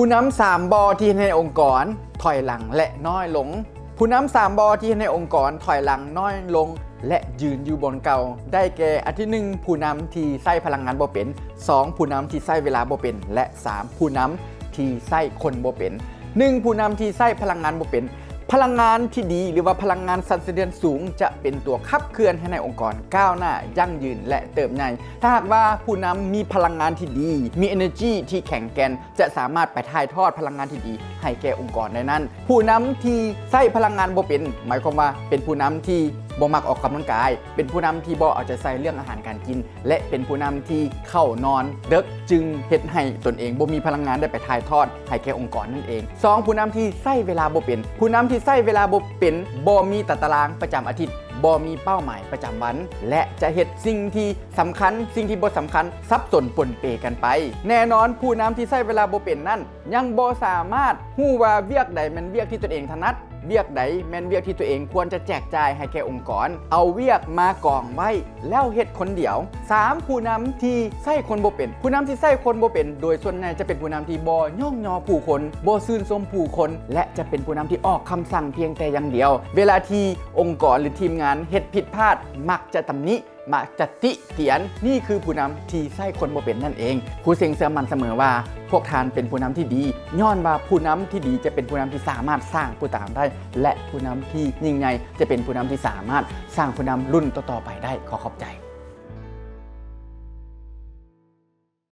ผู้นำ3บอที่ในองค์กรถอยหลังและน้อยลงผู้นำ3บอที่ในองค์กรถอยหลังน้อยลงและยืนอยู่บนเก่าได้แก่อันที่1ผู้นำที่ใช้พลังงานบ่เป็น2ผู้นำที่ใช้เวลาบ่เป็นและ3ผู้นำที่ใช้คนบ่เป็น1ผู้นำที่ใช้พลังงานบ่เป็นพลังงานที่ดีหรือว่าพลังงานสั่นสะเทือนสูงจะเป็นตัวขับเคลื่อนให้ในองค์กรก้าวหน้ายั่งยืนและเติบใหญ่ถ้าหากว่าผู้นำมีพลังงานที่ดีมี energy ที่แข็งแกร่งจะสามารถไปถ่ายทอดพลังงานที่ดีให้แก่องค์กรได้นั้นผู้นำที่ใช้พลังงานบ่เป็นหมายความว่าเป็นผู้นำที่บ่มักออกกำลังกายเป็นผู้นำที่บ่เอาใจใส่เรื่องอาหารการกินและเป็นผู้นำที่เข้านอนดึกจึงเฮ็ดให้ตนเองบ่มีพลังงานได้ไปถ่ายทอดให้แก่องค์กรนั่นเอง2ผู้นำที่ใช้เวลาบ่เป็นผู้นำที่ใช้เวลาบ่เป็นบ่มีตารางประจำอาทิตย์บ่มีเป้าหมายประจำวันและจะเฮ็ดสิ่งที่สำคัญสิ่งที่บ่สำคัญซับซ้อนปนเปกันไปแน่นอนผู้นำที่ใช้เวลาบ่เป็นนั้นยังบ่สามารถฮู้ว่าเวียกใดแม่นเวียกที่ตนเองถนัดเวียกใดแม่นเวียกที่ตัวเองควรจะแจกจ่ายให้แก่องค์กรเอาเวียกมากองไว้แล้วเฮ็ดคนเดียว3ผู้นำที่ใช้คนบ่เป็นผู้นำที่ใช้คนบ่เป็นโดยส่วนใหญ่จะเป็นผู้นำที่บ่ย่องยอผู้คนบ่ชื่นชมผู้คนและจะเป็นผู้นำที่ออกคำสั่งเพียงแต่อย่างเดียวเวลาที่องค์กรหรือทีมงานเฮ็ดผิดพลาดมักจะตำหนิมักจะติเตียนนี่คือผู้นำที่ใช้คนบ่เป็นนั่นเองผู้เสียงเชื่อมั่นเสมอว่าพวกท่านเป็นผู้นำที่ดีย้อนว่าผู้นำที่ดีจะเป็นผู้นำที่สามารถสร้างผู้ตามได้และผู้นำที่ยิ่งใหญ่จะเป็นผู้นำที่สามารถสร้างผู้นำรุ่นต่อๆไปได้ขอขอบใจ